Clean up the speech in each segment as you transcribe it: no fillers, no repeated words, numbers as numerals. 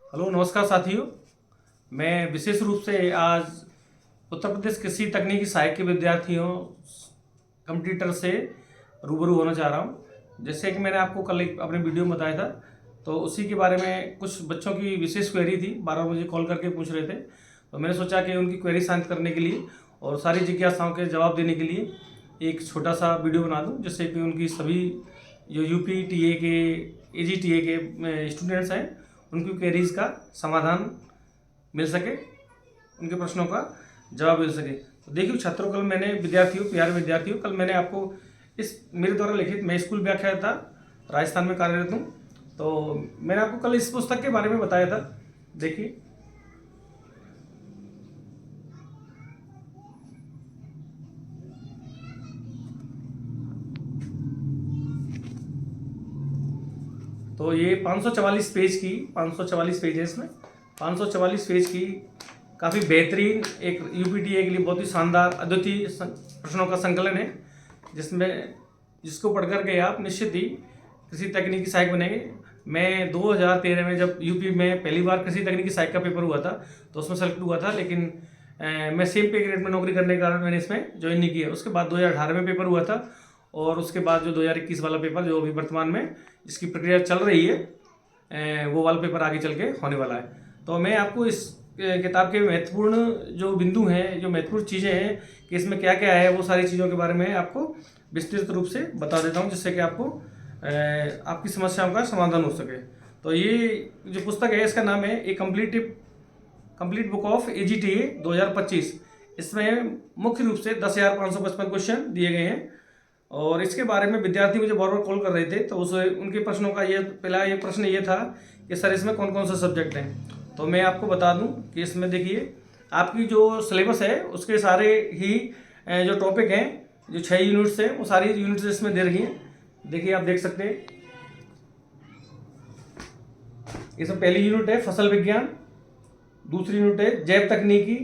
Hello नमस्कार साथियों। मैं विशेष रूप से आज उत्तर प्रदेश कृषि तकनीकी सहायक के विद्यार्थियों कंप्यूटर से रूबरू होना चाह रहा हूं। जैसे कि मैंने आपको कल एक अपने वीडियो में बताया था, तो उसी के बारे में कुछ बच्चों की विशेष क्वेरी थी, बार बार मुझे कॉल करके पूछ रहे थे। तो मैंने सोचा कि उनकी क्वेरी शांत करने के लिए और सारी जिज्ञासाओं के जवाब देने के लिए एक छोटा सा वीडियो बना दूं, जिससे कि उनकी सभी जो यूपी टीए के एजीटीए के स्टूडेंट्स हैं उनकी क्वेरीज का समाधान मिल सके, उनके प्रश्नों का जवाब मिल सके। तो देखिए छात्रों, कल मैंने विद्यार्थियों, प्यारे विद्यार्थियों, कल मैंने आपको इस मेरे द्वारा लिखित मैं स्कूल व्याख्याता राजस्थान में कार्यरत हूँ, तो मैंने आपको कल इस पुस्तक के बारे में बताया था। देखिए, तो ये 544 पेज की 544 पेज है इसमें 544 पेज की काफ़ी बेहतरीन एक यूपीटीए के लिए बहुत ही शानदार अद्वितीय प्रश्नों का संकलन है, जिसको पढ़ करके आप निश्चित ही कृषि तकनीकी सहायक बनेंगे। मैं 2013 में जब यूपी में पहली बार कृषि तकनीकी सहायक का पेपर हुआ था तो उसमें सेलेक्ट हुआ था, लेकिन मैं सेम पे ग्रेड में नौकरी करने के कारण मैंने इसमें ज्वाइन नहीं किया। उसके बाद 2018 में पेपर हुआ था और उसके बाद जो 2021 वाला पेपर जो अभी वर्तमान में इसकी प्रक्रिया चल रही है, वो वाला पेपर आगे चल के होने वाला है। तो मैं आपको इस किताब के महत्वपूर्ण जो बिंदु हैं, जो महत्वपूर्ण चीज़ें हैं कि इसमें क्या क्या है, वो सारी चीज़ों के बारे में आपको विस्तृत रूप से बता देता हूँ, जिससे कि आपको आपकी समस्याओं का समाधान हो सके। तो ये जो पुस्तक है इसका नाम है ए कंप्लीट बुक ऑफ एजीटीए 2025। इसमें मुख्य रूप से 10,555 क्वेश्चन दिए गए हैं और इसके बारे में विद्यार्थी मुझे बार बार कॉल कर रहे थे। तो उस उनके प्रश्नों का पहला ये प्रश्न ये था कि सर इसमें कौन कौन से सब्जेक्ट हैं। तो मैं आपको बता दूं कि इसमें देखिए आपकी जो सिलेबस है उसके सारे ही जो टॉपिक हैं, जो 6 यूनिट्स हैं, वो सारी यूनिट्स इसमें दे रही हैं। देखिए आप देख सकते हैं, इसमें पहली यूनिट है फसल विज्ञान, दूसरी यूनिट है जैव तकनीकी,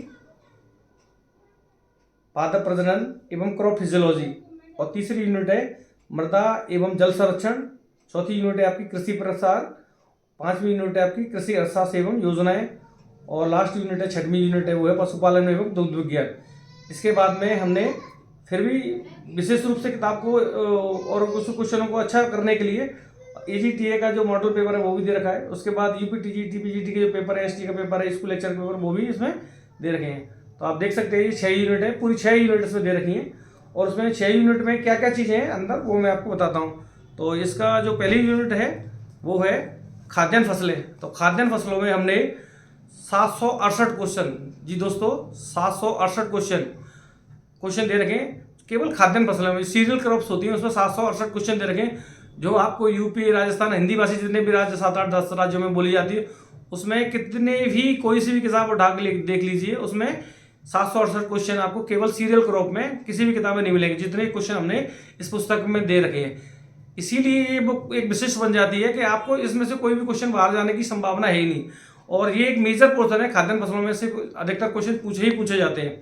पादप प्रजनन एवं क्रॉप फिजियोलॉजी, और तीसरी यूनिट है मृदा एवं जल संरक्षण, चौथी यूनिट है आपकी कृषि प्रसार, पांचवी यूनिट है आपकी कृषि अर्थशास्त्र एवं योजनाएं, और लास्ट यूनिट है छठवीं यूनिट है वो है पशुपालन एवं दुग्ध विज्ञान। इसके बाद में हमने फिर भी विशेष रूप से किताब को और उस क्वेश्चनों को अच्छा करने के लिए एजीटीए का जो मॉडल पेपर है वो भी दे रखा है। उसके बाद यूपीटीजीटी पीजीटी के जो पेपर है, एसटी का पेपर है, स्कूल लेक्चर पेपर, वो भी इसमें दे रखे हैं। तो आप देख सकते हैं ये 6 यूनिट है, पूरी 6 यूनिट इसमें दे रखी हैं और उसमें 6 यूनिट में क्या क्या चीज़ें हैं अंदर वो मैं आपको बताता हूँ। तो इसका जो पहली यूनिट है वो है खाद्यान्न फसलें। तो खाद्यान्न फसलों में हमने 768 क्वेश्चन, जी दोस्तों 768 क्वेश्चन दे रखे हैं केवल खाद्यान्न फसलों में। सीरियल क्रॉप्स होती हैं उसमें 768 क्वेश्चन दे रखे हैं, जो आपको यूपी, राजस्थान, हिंदी भाषी जितने भी राज्य 7, 8, 10 राज्यों में बोली जाती है उसमें कितने भी कोई सी भी किताब उठा के देख लीजिए, उसमें 768 क्वेश्चन आपको केवल सीरियल क्रॉप में किसी भी किताब में नहीं मिलेंगे, जितने क्वेश्चन हमने इस पुस्तक में दे रखे हैं। इसीलिए ये बुक एक विशिष्ट बन जाती है कि आपको इसमें से कोई भी क्वेश्चन बाहर जाने की संभावना है ही नहीं। और ये एक मेजर पोर्शन है, खाद्यान्न फसलों में से अधिकतर क्वेश्चन पूछे जाते हैं,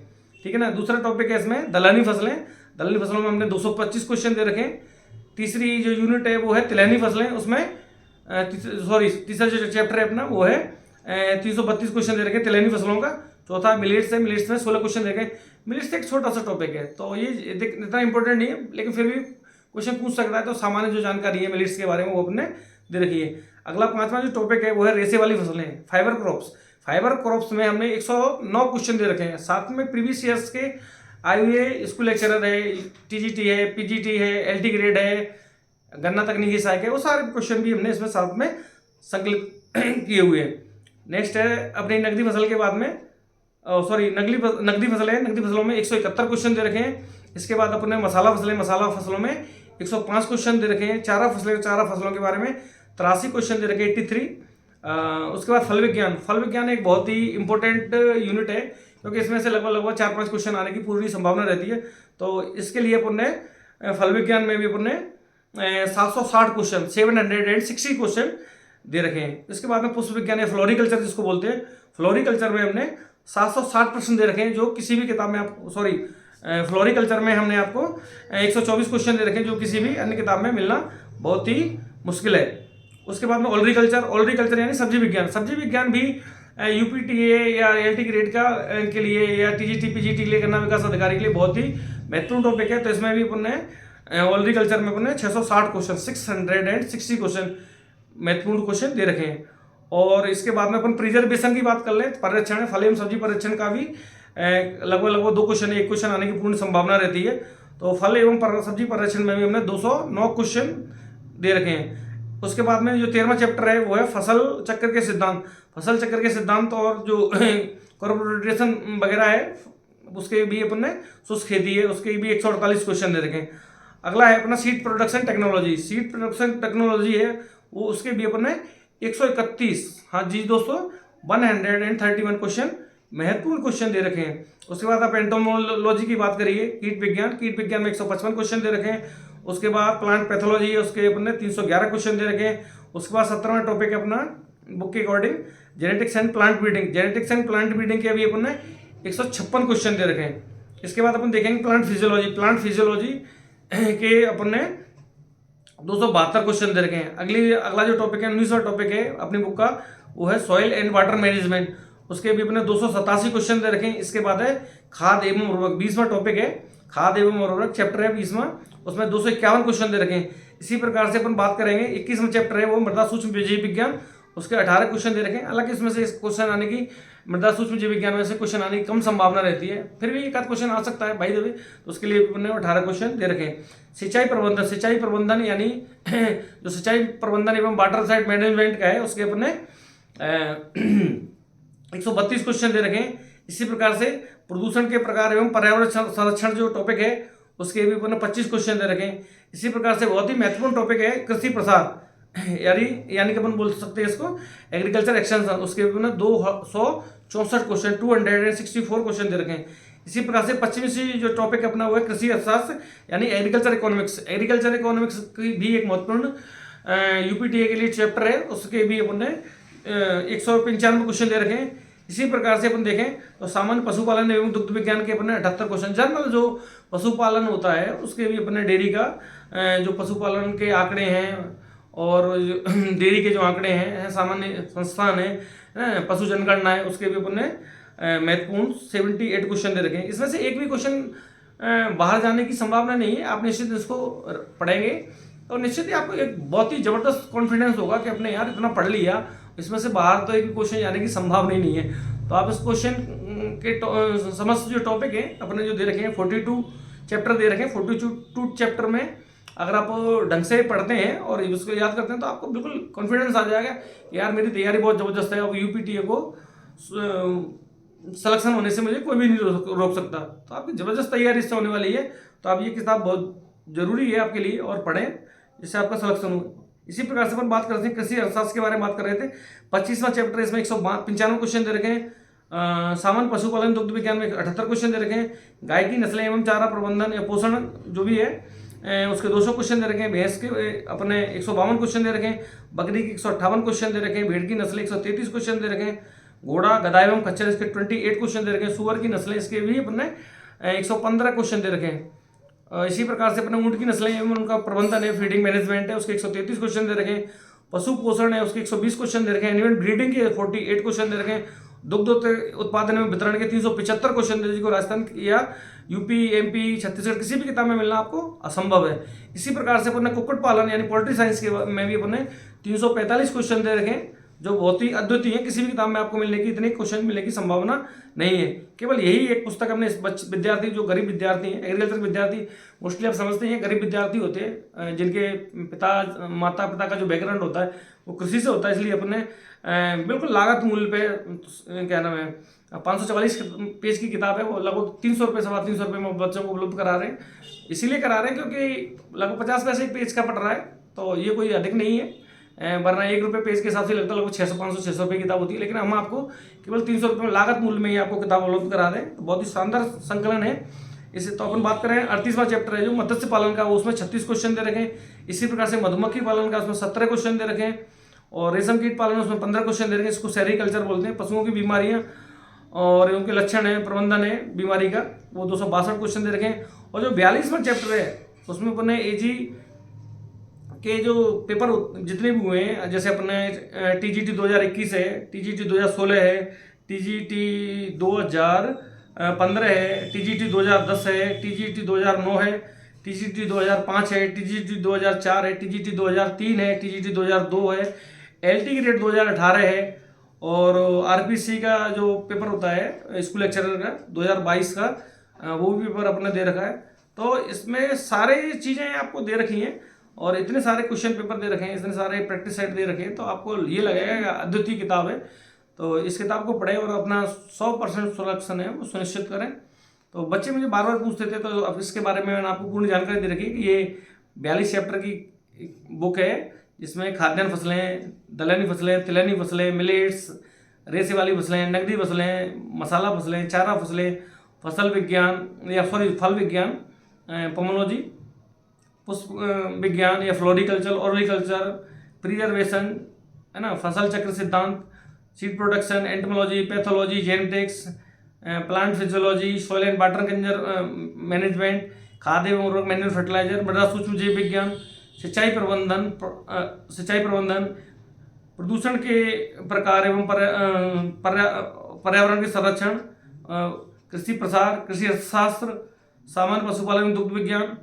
ठीक है ना। दूसरा टॉपिक है इसमें दलहनी फसलें। दलहनी फसलों में हमने 225 क्वेश्चन दे रखे हैं। तीसरी जो यूनिट है वो है तिलहनी फसलें, उसमें तीसरा जो चैप्टर है अपना वो है 332 क्वेश्चन दे रखे हैं तिलहनी फसलों का। चौथा मिलेट्स है, मिलेट्स में 16 क्वेश्चन दे रखे। मिलेट्स एक छोटा सा टॉपिक है, तो ये इतना इंपॉर्टेंट नहीं है, लेकिन फिर भी क्वेश्चन पूछ सकता है। तो सामान्य जो जानकारी है मिलेट्स के बारे में वो अपने दे रखी है। अगला पांचवा जो टॉपिक है वो है रेशे वाली फसलें, फाइबर क्रॉप्स। फाइबर क्रॉप्स में हमने 109 क्वेश्चन दे रखे हैं। साथ में प्रीवियस ईयर्स के आए हुए स्कूल लेक्चरर है, टीजीटी है, पीजीटी है, एलटी ग्रेड है, गन्ना तकनीकी सहायक है, वो सारे क्वेश्चन भी हमने इसमें साथ में संकलित किए हुए हैं। नेक्स्ट है अपनी नकदी फसल के बाद में नकदी फसलें हैं। नकदी फसलों में 171 क्वेश्चन दे रखे हैं। इसके बाद अपने मसाला फसलों में 105 क्वेश्चन दे रखे हैं। चारा फसलों के बारे में 83 क्वेश्चन दे रखे हैं, 83। उसके बाद फल विज्ञान एक बहुत ही इंपॉर्टेंट यूनिट है, क्योंकि इसमें से लगभग 4-5 क्वेश्चन आने की पूरी संभावना रहती है। तो इसके लिए अपन ने फल विज्ञान में भी अपन ने 760 क्वेश्चन, 760 क्वेश्चन दे रखे हैं। इसके बाद में पुष्प विज्ञान या फ्लोरिकल्चर जिसको बोलते हैं, फ्लोरिकल्चर में हमने 760 प्रश्न दे रखे हैं, जो किसी भी किताब में फ्लोरिकल्चर में हमने आपको 124 क्वेश्चन दे रखे हैं, जो किसी भी अन्य किताब में मिलना बहुत ही मुश्किल है। उसके बाद में ऑलरिकल्चर यानी सब्जी विज्ञान भी यूपीटीए या एलटी ग्रेड के लिए या टीजीटी पीजीटी के लिए गन्ना विकास अधिकारी के लिए बहुत ही महत्वपूर्ण टॉपिक है। तो इसमें भी अपन ने ऑलरिकल्चर में अपन ने 660 क्वेश्चन 660 क्वेश्चन महत्वपूर्ण क्वेश्चन दे रखे हैं। और इसके बाद में अपन प्रिजर्वेशन की बात कर लें, परिरक्षण फल एवं सब्जी परिरक्षण का भी लगभग 2 क्वेश्चन, 1 क्वेश्चन आने की पूर्ण संभावना रहती है। तो फल एवं सब्जी परिरक्षण में भी हमने 209 क्वेश्चन दे रखे हैं। उसके बाद में जो 13वां चैप्टर है वो है फसल चक्र के सिद्धांत और जो कॉर्पोरेशन वगैरह है उसके भी अपन ने शुष्क खेती है उसके भी 148 क्वेश्चन दे रखे हैं। अगला है अपना सीड प्रोडक्शन टेक्नोलॉजी है वो उसके भी अपन ने 131, हाँ जी दोस्तों, 131 क्वेश्चन महत्वपूर्ण क्वेश्चन दे रखे हैं। उसके बाद आप एंटोमोलॉजी की बात करिए, कीट विज्ञान में 155 क्वेश्चन दे रखे हैं। उसके बाद प्लांट पैथोलॉजी है उसके अपन ने 311 क्वेश्चन दे रखे हैं। उसके बाद 17वां टॉपिक है अपना बुक के according genetics and plant breeding के अभी अपन ने 156 क्वेश्चन दे रखे हैं। इसके बाद अपन देखेंगे प्लांट फिजियोलॉजी के अपन ने 272 क्वेश्चन दे रखे हैं। अगला जो टॉपिक है 19वां टॉपिक है अपनी बुक का वो है सॉइल एंड वाटर मैनेजमेंट, उसके भी अपने 287 क्वेश्चन दे रखे हैं। इसके बाद है खाद एवं उर्वरक, 20वां टॉपिक है खाद एवं उर्वरक चैप्टर है 20वां, उसमें 251 क्वेश्चन दे रखे हैं। इसी प्रकार से अपन बात करेंगे 21वां चैप्टर है वो मृदा सूक्ष्म जीव विज्ञान, उसके 18 क्वेश्चन दे रखे हैं। हालांकि इसमें से क्वेश्चन आने की मृदा सूक्ष्म जीव विज्ञान में से क्वेश्चन आने की कम संभावना रहती है, फिर भी एक आध क्वेश्चन आ सकता है भाई देवी, तो उसके लिए हमने 18 क्वेश्चन दे रखे हैं। सिंचाई प्रबंधन यानी जो सिंचाई प्रबंधन एवं वाटर साइड मैनेजमेंट का है उसके अपने 132 क्वेश्चन दे रखे हैं। इसी प्रकार से प्रदूषण के प्रकार एवं पर्यावरण संरक्षण जो टॉपिक है उसके भी अपने 25 क्वेश्चन दे रखे हैं। इसी प्रकार से बहुत ही महत्वपूर्ण टॉपिक है कृषि प्रसार यानी कि अपन बोल सकते हैं इसको एग्रीकल्चर एक्सटेंशन, उसके भी अपने 264 क्वेश्चन 264 क्वेश्चन दे रखे हैं। इसी प्रकार से 25वीं जो टॉपिक अपना हुआ है कृषि अर्थशास्त्र यानी एग्रीकल्चर इकोनॉमिक्स की भी एक महत्वपूर्ण यूपीटीए के लिए चैप्टर है, उसके भी अपन ने 195 क्वेश्चन दे रखे हैं। इसी प्रकार से अपन देखें तो सामान्य पशुपालन एवं दुग्ध विज्ञान के अपने 78 क्वेश्चन, जनरल जो पशुपालन होता है उसके भी अपने डेयरी का जो पशुपालन के आंकड़े हैं और डेयरी के जो आंकड़े हैं सामान्य संस्थान है पशु जनगणना है उसके भी अपने महत्वपूर्ण 78 क्वेश्चन दे रखे हैं। इसमें से एक भी क्वेश्चन बाहर जाने की संभावना नहीं है। आप निश्चित इसको पढ़ेंगे तो निश्चित ही आपको एक बहुत ही जबरदस्त कॉन्फिडेंस होगा कि अपने यार इतना पढ़ लिया, इसमें से बाहर तो एक भी क्वेश्चन जाने की संभावना ही नहीं है। तो आप इस क्वेश्चन के समस्त जो टॉपिक है अपने जो दे रखे हैं 42 चैप्टर दे रखे हैं। 42 चैप्टर में अगर आप ढंग से पढ़ते हैं और उसको याद करते हैं तो आपको बिल्कुल कॉन्फिडेंस आ जाएगा यार मेरी तैयारी बहुत ज़बरदस्त है, अब यूपीटीए को सिलेक्शन होने से मुझे कोई भी नहीं रोक सकता। तो आपकी ज़बरदस्त तैयारी इससे होने वाली है। तो आप ये किताब बहुत ज़रूरी है आपके लिए और पढ़ें जिससे आपका सिलेक्शन हो। इसी प्रकार से अपन बात करते हैं कृषि अर्थशास्त्र के बारे में बात कर रहे थे। 25वां चैप्टर इसमें 195 क्वेश्चन दे रखे हैं। सामान्य पशुपालन दुग्ध विज्ञान में 78 क्वेश्चन दे रखे हैं। गाय की नस्लें एवं चारा प्रबंधन या पोषण जो भी है उसके 200 क्वेश्चन दे रखे हैं। भैंस के अपने 152 क्वेश्चन दे रखे हैं। बकरी के 158 क्वेश्चन दे रखे हैं। भेड़ की नस्लें 133 क्वेश्चन दे रखे हैं। घोड़ा गधा एवं खच्चर इसके 28 क्वेश्चन दे रखे हैं। सुअर की नस्लें इसके भी अपने 115 क्वेश्चन दे रखे हैं। इसी प्रकार से अपने ऊँट की नस्लें एवं उनका प्रबंधन है फीडिंग मैनेजमेंट है उसके 133 क्वेश्चन दे रखे हैं। पशु पोषण है उसके 120 क्वेश्चन दे रखे हैं। एनिमल ब्रीडिंग के 48 क्वेश्चन दे रखे हैं। दुग्ध उत्पादन एवं वितरण के 375 क्वेश्चन दे रखे हैं। राजस्थान या यूपी एमपी छत्तीसगढ़ किसी भी किताब में मिलना आपको असंभव है। इसी प्रकार से अपने कुक्कुट पालन यानी पोल्ट्री साइंस के में भी अपने 345 क्वेश्चन दे रखे हैं जो बहुत ही अद्वितीय है। किसी भी किताब में आपको मिलने की इतने क्वेश्चन मिलने की संभावना नहीं है। केवल यही एक पुस्तक हमने विद्यार्थी जो गरीब विद्यार्थी हैं एग्रीकल्चर विद्यार्थी मोस्टली आप समझते हैं गरीब विद्यार्थी होते हैं जिनके माता पिता का जो बैकग्राउंड होता है वो कृषि से होता है, इसलिए अपने बिल्कुल लागत मूल्य पे क्या नाम है 544 पेज की किताब है वो लगभग 300 रुपये 350 रुपये में बच्चों को उपलब्ध करा रहे हैं। इसीलिए करा रहे हैं क्योंकि लगभग 50 पैसे एक पेज का पड़ रहा है, तो ये कोई अधिक नहीं है। वरना 1 रुपये पेज के हिसाब से लगता है लगभग 600-500-600 रुपये की किताब होती है, लेकिन हम आपको केवल 300 रुपये में लागत मूल्य में ही आपको किताब उपलब्ध करा दें। तो बहुत ही शानदार संकलन है इसे। तो अपन बात करें 38वां चैप्टर है जो मत्स्य पालन का, वो उसमें 36 क्वेश्चन दे रखे हैं। इसी प्रकार से मधुमक्खी पालन का उसमें 17 क्वेश्चन दे रखे हैं और रेशम कीट पालन उसमें 15 क्वेश्चन दे रखे हैं। इसको सेरीकल्चर बोलते हैं। पशुओं की बीमारियाँ और उनके लक्षण है प्रबंधन है बीमारी का, वो 262 क्वेश्चन दे रखे हैं। और जो 42वां चैप्टर है उसमें अपने एजी के जो पेपर जितने भी हुए हैं, जैसे अपने टीजीटी 2021 है, टीजीटी 2016 है, टीजीटी 2015 है, टीजीटी 2010 है, टीजीटी 2009 है, टीजीटी 2005 है, टीजीटी 2004 है, टीजीटी 2003 है, टीजीटी 2002 है, एलटी ग्रेड 2018 है, और आरपीसी का जो पेपर होता है स्कूल लेक्चरर का 2022 का, वो भी पेपर अपने दे रखा है। तो इसमें सारी चीज़ें आपको दे रखी हैं और इतने सारे क्वेश्चन पेपर दे रखे हैं, इतने सारे प्रैक्टिस सेट दे रखे हैं, तो आपको ये लगेगा कि अद्वितीय किताब है। तो इस किताब को पढ़ें और अपना 100% सिलेक्शन है वो सुनिश्चित करें। तो बच्चे मुझे बार बार पूछते थे, तो अब इसके बारे में मैंने आपको पूर्ण जानकारी दे रखी है कि ये 42 चैप्टर की बुक है, जिसमें खाद्यान्न फसलें, दलहनी फसलें, तिलहनी फसलें, मिलेट्स, रेसे वाली फसलें, नकदी फसलें, मसाला फसलें, चारा फसलें, फसल विज्ञान या फल विज्ञान, पोमोलॉजी, पुष्प विज्ञान या फ्लोरिकल्चर, ओरिकल्चर, प्रिजर्वेशन, है ना, फसल चक्र सिद्धांत, seed production, entomology, pathology, genetics, plant physiology, soil and water management, खाद्य एवं उर्वरक मैन्यूर फर्टिलाइजर, मृदा सूक्ष्म जीव विज्ञान, सिंचाई प्रबंधन, प्रदूषण के प्रकार एवं पर्यावरण के संरक्षण, कृषि प्रसार, कृषि अर्थशास्त्र, सामान्य पशुपालन एवं दुग्ध विज्ञान,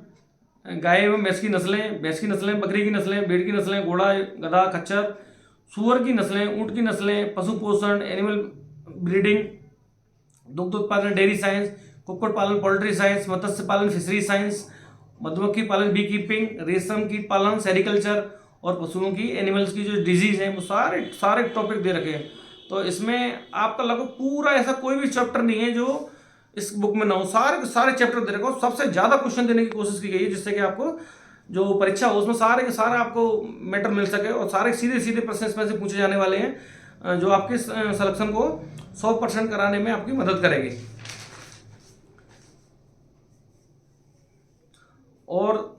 गाय एवं भैंस की नस्लें, बकरी की नस्लें, भेड़ की नस्लें, घोड़ा, गधा, खच्चर, सूअर की नस्लें, ऊँट की नस्लें, पशु पोषण, एनिमल ब्रीडिंग, दुग्ध उत्पादन, डेयरी साइंस, कुक्कुट पालन, पोल्ट्री साइंस, मत्स्य पालन, फिशरी साइंस, मधुमक्खी पालन, बी कीपिंग, रेशम कीट पालन, सेरिकल्चर, और पशुओं की, एनिमल्स की जो डिजीज है वो सारे टॉपिक दे रखे हैं। तो इसमें आपका लगभग पूरा ऐसा कोई भी चैप्टर नहीं है जो इस बुक में ना हो, सारे चैप्टर दे रखे हो। सबसे ज़्यादा क्वेश्चन देने की कोशिश की गई है, जिससे कि आपको जो परीक्षा हो उसमें सारे के सारे आपको मैटर मिल सके और सारे सीधे प्रश्न इसमें से पूछे जाने वाले हैं, जो आपके सिलेक्शन को 100% कराने में आपकी मदद करेंगे। और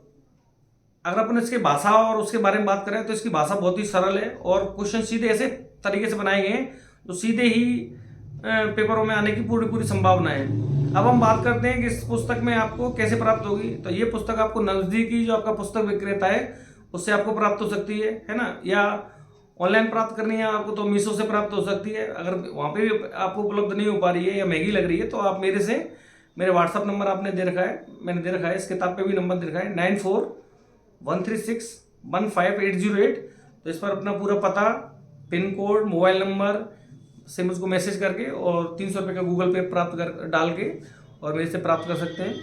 अगर अपन इसकी भाषा और उसके बारे में बात करें तो इसकी भाषा बहुत ही सरल है और क्वेश्चन सीधे ऐसे तरीके से बनाए गए हैं जो सीधे ही पेपरों में आने की पूरी संभावना है। अब हम बात करते हैं कि इस पुस्तक में आपको कैसे प्राप्त होगी। तो ये पुस्तक आपको नज़दीकी जो आपका पुस्तक विक्रेता है उससे आपको प्राप्त हो सकती है ना, या ऑनलाइन प्राप्त करनी है आपको तो मीशो से प्राप्त हो सकती है। अगर वहाँ पे भी आपको उपलब्ध नहीं हो पा रही है या महंगी लग रही है तो आप मेरे व्हाट्सअप नंबर आपने मैंने दे रखा है, इस किताब पे भी नंबर दे रखा है 9413615808। तो इस पर अपना पूरा पता, पिन कोड, मोबाइल नंबर से मुझको मैसेज करके और 300 रुपये का गूगल पे डाल के और मेरे से प्राप्त कर सकते हैं।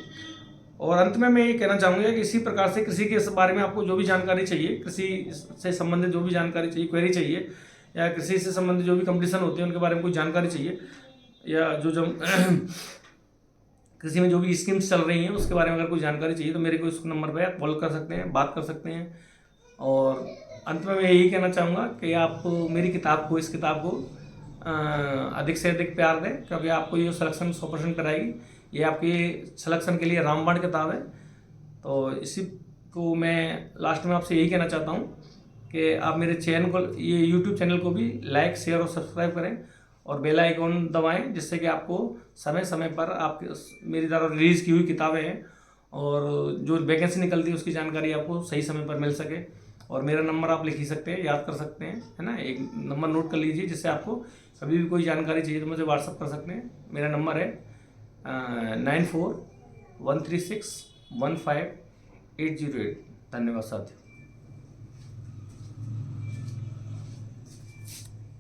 और अंत में मैं ये कहना चाहूँगा कि इसी प्रकार से कृषि के बारे में आपको जो भी जानकारी चाहिए, कृषि से संबंधित जो भी जानकारी चाहिए, क्वेरी चाहिए, या कृषि से संबंधित जो भी कंपटीशन होते हैं उनके बारे में कोई जानकारी चाहिए, या जो कृषि में जो भी स्कीम्स चल रही हैं उसके बारे में अगर कोई जानकारी चाहिए तो मेरे को इस नंबर पर आप कॉल कर सकते हैं, बात कर सकते हैं। और अंत में मैं यही कहना चाहूँगा कि आप मेरी इस किताब को अधिक से अधिक प्यार दें, क्योंकि आपको ये सिलेक्शन 100% कराएगी। ये आपके सिलेक्शन के लिए रामबाण किताब है। तो इसी को मैं लास्ट में आपसे यही कहना चाहता हूँ कि आप मेरे चैनल को, ये यूट्यूब चैनल को भी लाइक, शेयर और सब्सक्राइब करें और बेल आइकॉन दबाएं, जिससे कि आपको समय समय पर मेरी द्वारा रिलीज़ की हुई किताबें हैं और जो वैकेंसी निकलती है उसकी जानकारी आपको सही समय पर मिल सके। और मेरा नंबर आप लिख ही सकते हैं, याद कर सकते हैं, है ना, एक नंबर नोट कर लीजिए, जिससे आपको कभी भी कोई जानकारी चाहिए तो मुझे व्हाट्सअप कर सकते हैं। मेरा नंबर है 9413615808। धन्यवाद साथियों।